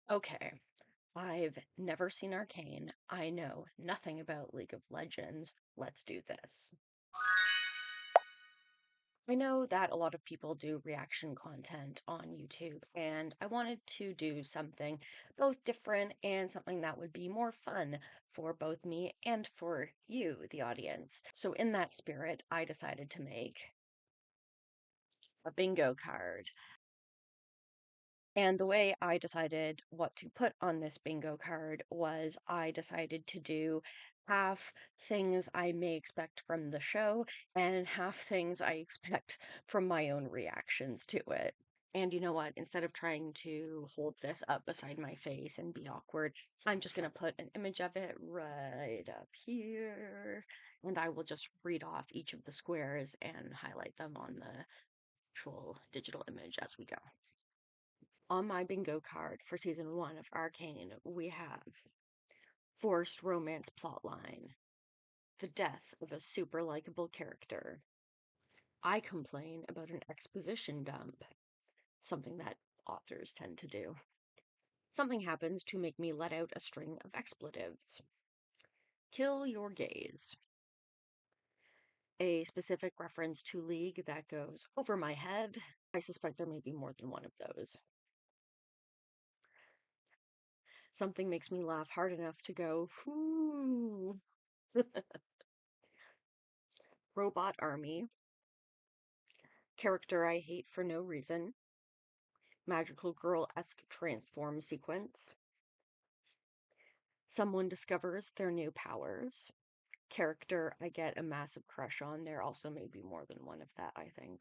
Okay, I've never seen Arcane. I know nothing about League of Legends. Let's do this. I know that a lot of people do reaction content on YouTube, and I wanted to do something both different and something that would be more fun for both me and for you, the audience. So, in that spirit, I decided to make a bingo card. And the way I decided what to put on this bingo card was I decided to do half things I may expect from the show and half things I expect from my own reactions to it. And you know what? Instead of trying to hold this up beside my face and be awkward, I'm just going to put an image of it right up here. And I will just read off each of the squares and highlight them on the actual digital image as we go. On my bingo card for season 1 of Arcane, we have forced romance plotline, the death of a super likable character. I complain about an exposition dump, something that authors tend to do. Something happens to make me let out a string of expletives. Kill your gaze. A specific reference to League that goes over my head. I suspect there may be more than one of those. Something makes me laugh hard enough to go, whoo. Robot army. Character I hate for no reason. Magical girl-esque transform sequence. Someone discovers their new powers. Character I get a massive crush on. There also may be more than one of that, I think,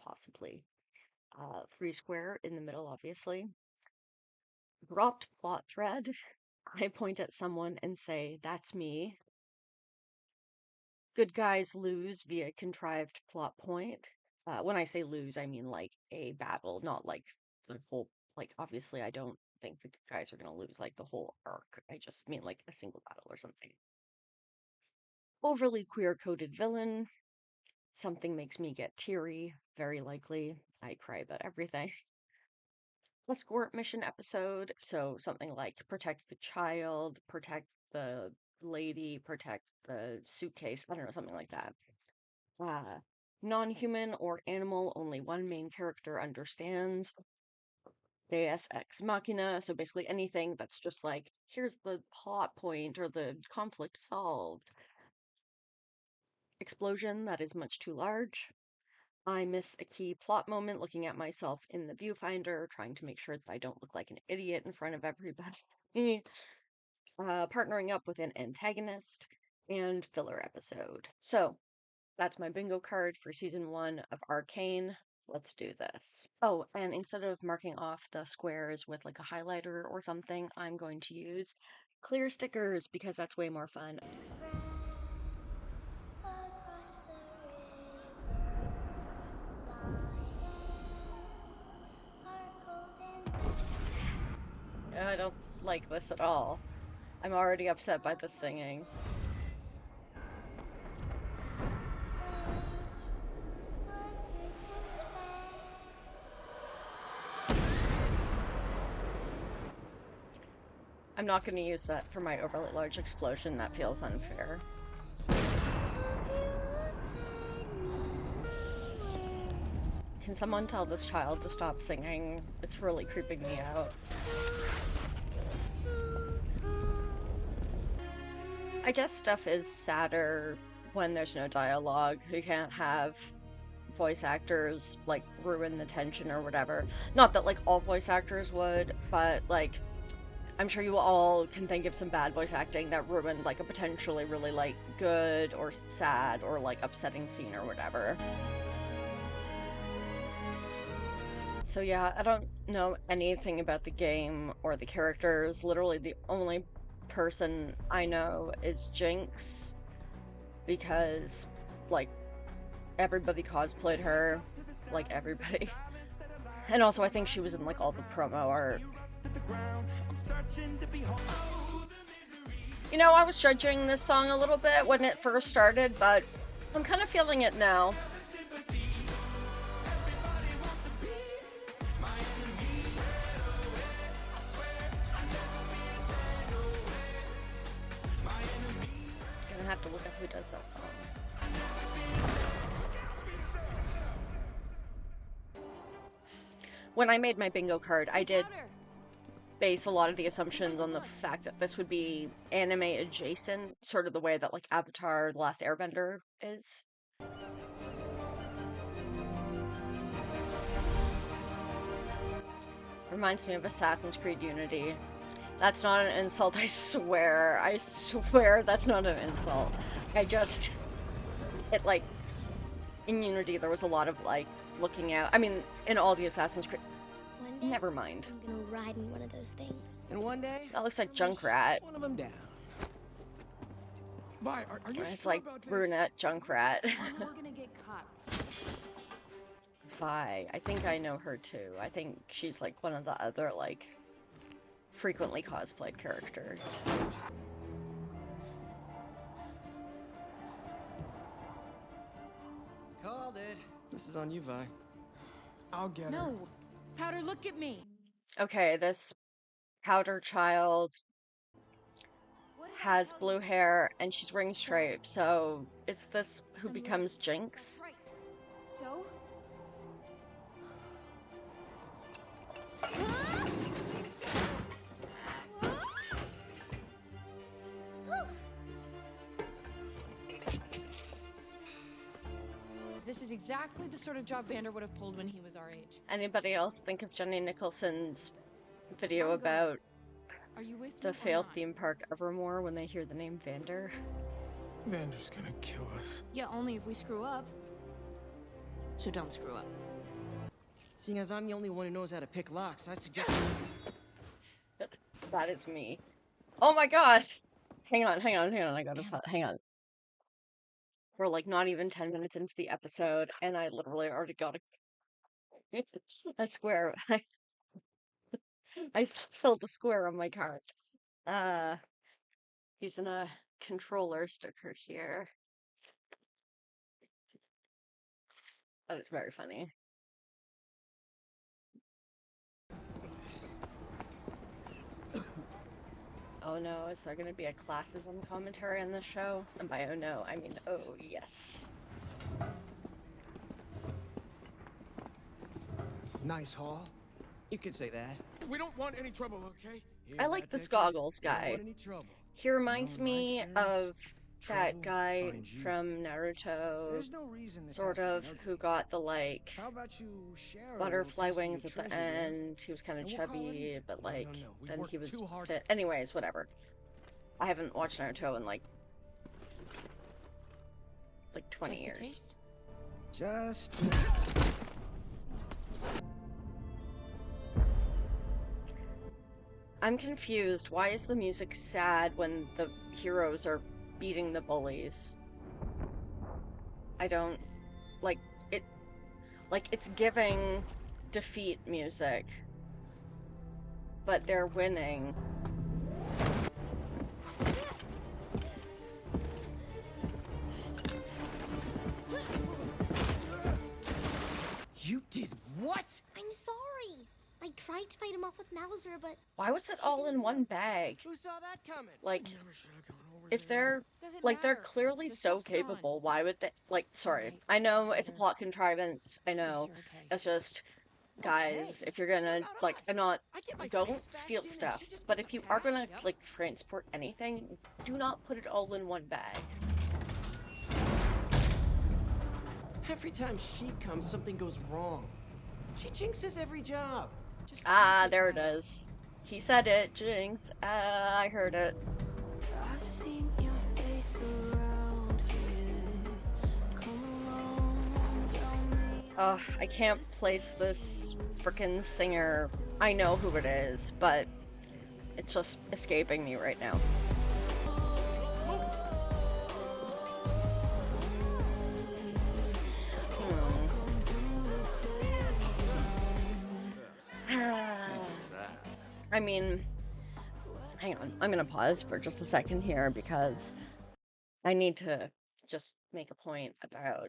possibly. Free square in the middle, obviously. Dropped plot thread. I point at someone and say, that's me. Good guys lose via contrived plot point. When I say lose, I mean like a battle, not like the whole, like, obviously, I don't think the good guys are going to lose like the whole arc. I just mean like a single battle or something. Overly queer coded villain. Something makes me get teary, very likely. I cry about everything. Escort mission episode. So something like protect the child, protect the lady, protect the suitcase. I don't know, something like that. Non-human or animal, only one main character understands. Deus Ex Machina, so basically anything that's just like, here's the plot point or the conflict solved. Explosion that is much too large. I miss a key plot moment looking at myself in the viewfinder, trying to make sure that I don't look like an idiot in front of everybody. Partnering up with an antagonist, and filler episode. So, that's my bingo card for season 1 of Arcane. Let's do this. Oh, and instead of marking off the squares with like a highlighter or something, I'm going to use clear stickers because that's way more fun. I don't like this at all. I'm already upset by the singing. I'm not going to use that for my overly large explosion. That feels unfair. Can someone tell this child to stop singing? It's really creeping me out. I guess stuff is sadder when there's no dialogue. You can't have voice actors like ruin the tension or whatever. Not that like all voice actors would, but like I'm sure you all can think of some bad voice acting that ruined like a potentially really like good or sad or like upsetting scene or whatever. So yeah, I don't know anything about the game or the characters. Literally the only person I know is Jinx because like everybody cosplayed her, like everybody. And also I think she was in like all the promo art. You know, I was judging this song a little bit when it first started, but I'm kind of feeling it now. have to look up who does that song. When I made my bingo card, I did base a lot of the assumptions on the fact that this would be anime adjacent, sort of the way that like Avatar: The Last Airbender is. Reminds me of Assassin's Creed Unity. That's not an insult, I swear. I swear that's not an insult. It like, in Unity there was a lot of like looking out. I mean, in all the Assassin's Creed. One day, Never mind. I'm gonna ride in one of those things. And one day, That looks like I'm gonna Junkrat. shoot one of them down. Vi, are you It's sure like about this? brunette Junkrat. We're gonna get caught. Vi. I think I know her too. I think she's like one of the other like frequently cosplayed characters. Called it. This is on you, Vi. I'll get her. No, Powder, look at me. Okay, this powder child What did I has tell blue you? hair and she's wearing stripes, so is this who I'm becomes right. Jinx? That's right. So, this is exactly the sort of job Vander would have pulled when he was our age. Anybody else think of Jenny Nicholson's video I'll go. about Are you with me the or failed not? theme park Evermore when they hear the name Vander? Vander's gonna kill us. Yeah, only if we screw up. So don't screw up. Seeing as I'm the only one who knows how to pick locks, I'd suggest. That is me. Oh my gosh! Hang on, I gotta hang on. We're like not even 10 minutes into the episode, and I literally already got a square. I filled the square on my card. Using a controller sticker here. That is very funny. Oh no, is there gonna be a classism commentary on this show? And by oh no, I mean oh yes. Nice haul. You could say that. We don't want any trouble, okay? I like this goggles guy. He reminds me of that guy from Naruto, There's no reason this sort has to of, be who ugly. got the like How about you share a little butterfly taste of wings your at the treasure, dear? end. He was kind of And we'll call it chubby, even. but No, like no, we then worked he was too hard fit. Anyways, whatever. I haven't watched Naruto in like 20 Just a years. taste? Just. I'm confused. Why is the music sad when the heroes are beating the bullies? I don't like it. Like it's giving defeat music, but they're winning. You did what? I'm sorry. I tried to fight him off with Mauser, but Why was it all in one bag? Who saw that coming? Like, Never should have gone over if there. they're Doesn't like they're matter. clearly The so stuff's gone. capable, why would they like sorry. Alright, I know it's a Vader. plot contrivance, I At least know. you're okay. It's just guys, if you're gonna What about like us? I'm not I get my don't face steal bashed in and stuff, she just but gets if a you are gonna pass? Yep. like transport anything, do not put it all in one bag. Every time she comes, something goes wrong. She jinxes every job. Just Ah, keep there it that up. is. He said it, Jinx. I heard it. I've seen your face around here. Come along, tell me. Ugh, I can't place this frickin' singer. I know who it is, but it's just escaping me right now. I mean, hang on. I'm gonna pause for just a second here because I need to just make a point about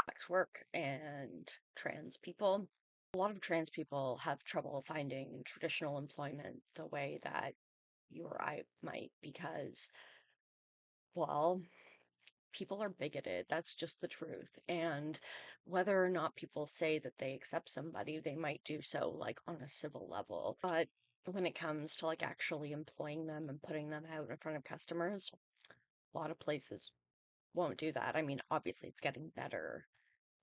sex work and trans people. A lot of trans people have trouble finding traditional employment the way that you or I might because Well, people are bigoted. That's just the truth. And whether or not people say that they accept somebody, they might do so like on a civil level. But when it comes to like actually employing them and putting them out in front of customers, a lot of places won't do that. I mean, obviously it's getting better,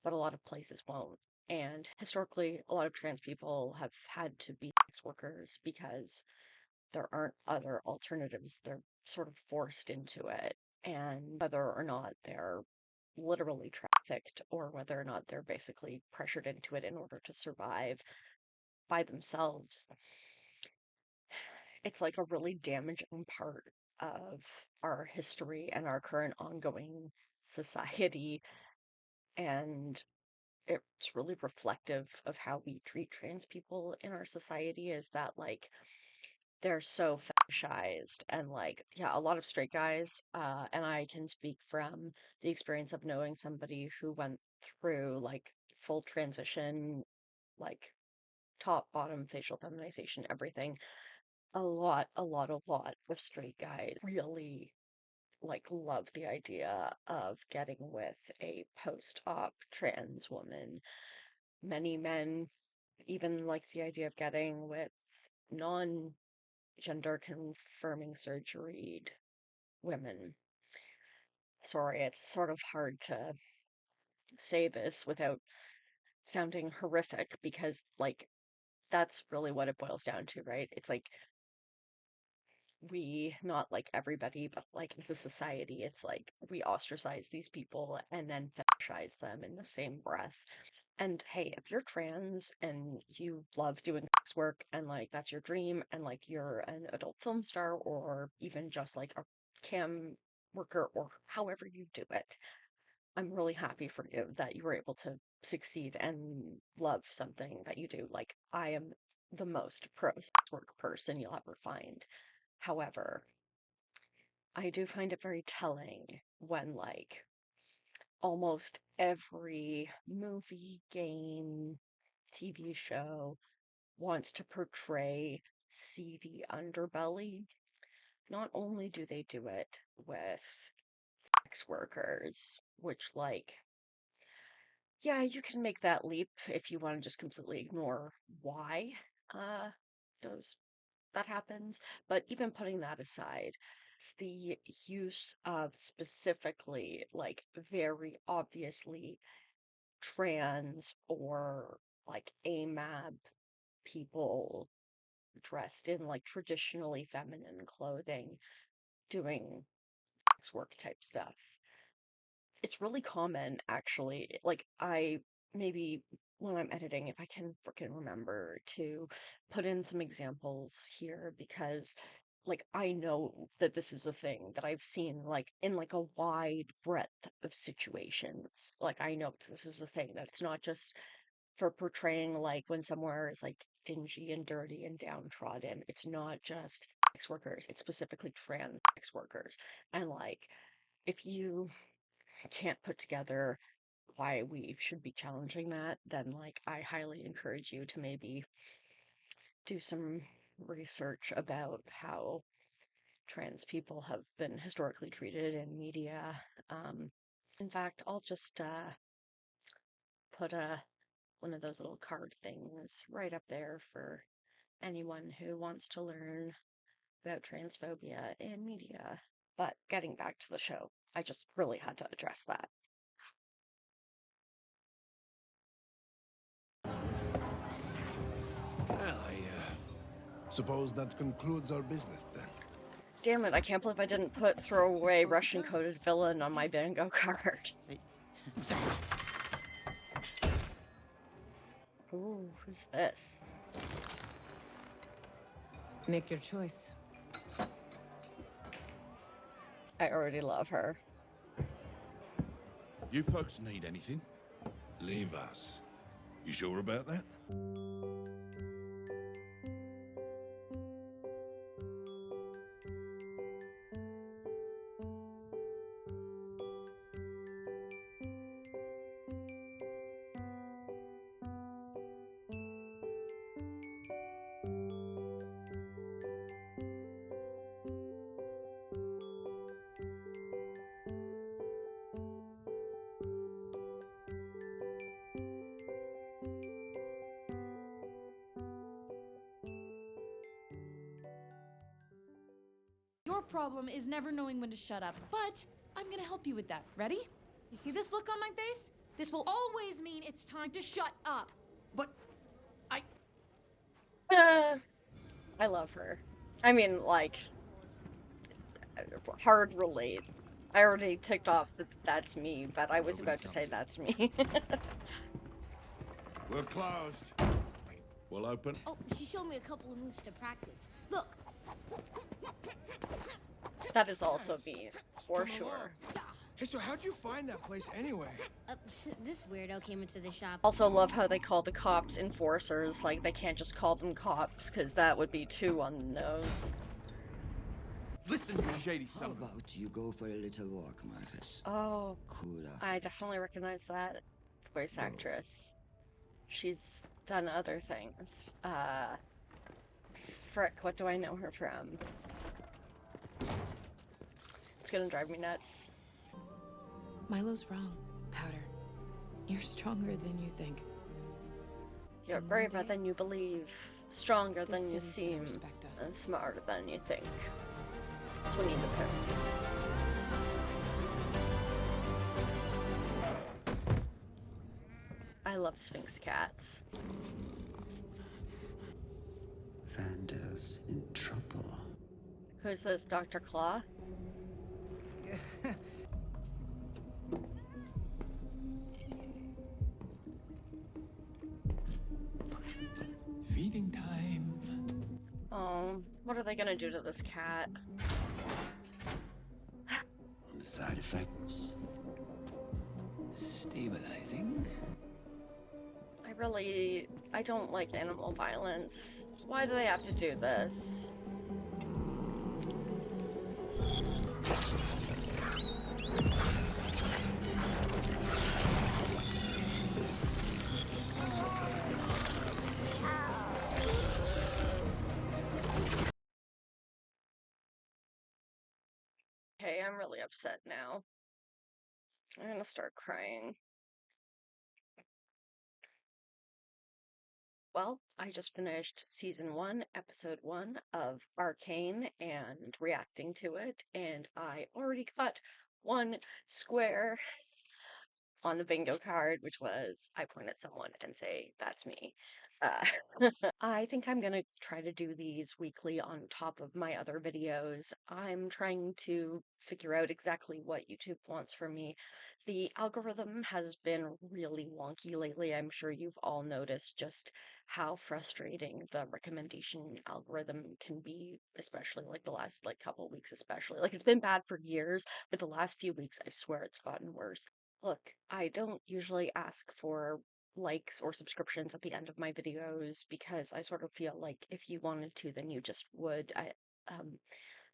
but a lot of places won't. And historically, a lot of trans people have had to be sex workers because there aren't other alternatives. They're sort of forced into it. And whether or not they're literally trafficked or whether or not they're basically pressured into it in order to survive by themselves, it's like a really damaging part of our history and our current ongoing society. And it's really reflective of how we treat trans people in our society is that like they're so fetishized and like yeah, a lot of straight guys and I can speak from the experience of knowing somebody who went through like full transition, like top bottom facial feminization, everything. A lot of straight guys really like love the idea of getting with a post-op trans woman. Many men even like the idea of getting with non-gender confirming surgeried women. Sorry, it's sort of hard to say this without sounding horrific because, like, that's really what it boils down to, right? It's like we, not like everybody, but like as a society, it's like we ostracize these people and then fetishize them in the same breath. And hey, if you're trans and you love doing sex work and like that's your dream and like you're an adult film star or even just like a cam worker or however you do it, I'm really happy for you that you were able to succeed and love something that you do. Like, I am the most pro sex work person you'll ever find. However, I do find it very telling when, like, almost every movie, game, TV show wants to portray seedy underbelly. Not only do they do it with sex workers, which, like, yeah, you can make that leap if you want to just completely ignore why uh those that happens. But even putting that aside, it's the use of specifically like very obviously trans or like AMAB people dressed in like traditionally feminine clothing doing sex work type stuff. It's really common, actually. Like, I maybe when I'm editing, if I can freaking remember to put in some examples here, because, like, I know that this is a thing that I've seen, like, in like a wide breadth of situations. Like, I know this is a thing that it's not just for portraying, like, when somewhere is like dingy and dirty and downtrodden. It's not just sex workers, it's specifically trans sex workers. And, like, if you can't put together why we should be challenging that, then like I highly encourage you to maybe do some research about how trans people have been historically treated in media. Um, in fact, I'll just put a one of those little card things right up there for anyone who wants to learn about transphobia in media. But getting back to the show, I just really had to address that. Well, I suppose that concludes our business then. Damn it, I can't believe I didn't put throwaway Russian coded villain on my bingo card. Ooh, who's this? Make your choice. I already love her. You folks need anything? Leave us. You sure about that? problem is never knowing when to shut up, but I'm gonna help you with that. Ready? You see this look on my face? This will always mean it's time to shut up. But I I love her. I mean, like, hard relate. I already ticked off that that's me, but I was Nobody about to comes say in. that's me. We're closed. We'll open. Oh, she showed me a couple of moves to practice. Look. That is also me, for sure. Hey, so how'd you find that place anyway? This weirdo came into the shop. Also love how they call the cops enforcers, like they can't just call them cops, because that would be too on the nose. listen, you shady How son. about you go for a little walk, Marcus? Oh, Cool off. I definitely recognize that voice actress. She's done other things. Frick, what do I know her from? It's gonna drive me nuts. Milo's wrong, Powder. You're stronger than you think. You're And one braver day, than you believe, stronger this than you city's gonna seem, respect us. and smarter than you think. That's Winnie the Pooh. I love Sphinx cats. Vanda's in trouble. Who's this, Dr. Claw? Feeding time. Oh, what are they gonna do to this cat? The side effects. Stabilizing. I don't like animal violence. Why do they have to do this? Okay, I'm really upset now. I'm gonna start crying. Well, I just finished season 1, episode 1 of Arcane and reacting to it, and I already got 1 square on the bingo card, which was I point at someone and say, that's me. I think I'm gonna try to do these weekly on top of my other videos. I'm trying to figure out exactly what YouTube wants from me. The algorithm has been really wonky lately. I'm sure you've all noticed just how frustrating the recommendation algorithm can be, especially like the last like couple weeks, especially. Like it's been bad for years, but the last few weeks, I swear it's gotten worse. Look, I don't usually ask for likes or subscriptions at the end of my videos because I sort of feel like if you wanted to, then you just would.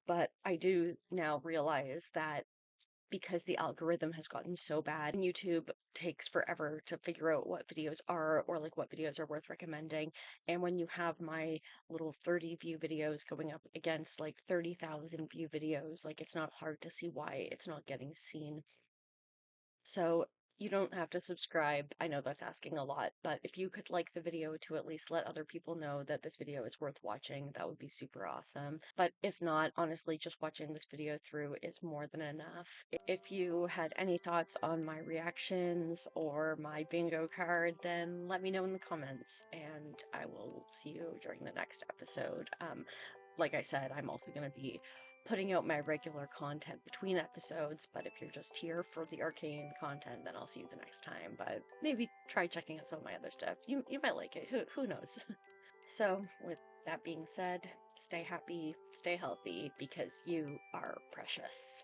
But I do now realize that because the algorithm has gotten so bad, and YouTube takes forever to figure out what videos are or like what videos are worth recommending. And when you have my little 30 view videos going up against like 30,000 view videos, like it's not hard to see why it's not getting seen. So you don't have to subscribe. I know that's asking a lot, but if you could like the video to at least let other people know that this video is worth watching, that would be super awesome. But if not, honestly, just watching this video through is more than enough. If you had any thoughts on my reactions or my bingo card, then let me know in the comments, and I will see you during the next episode. Like I said, I'm also going to be putting out my regular content between episodes, but if you're just here for the Arcane content, then I'll see you the next time. But maybe try checking out some of my other stuff. You might like it. Who knows? So, with that being said, stay happy, stay healthy, because you are precious.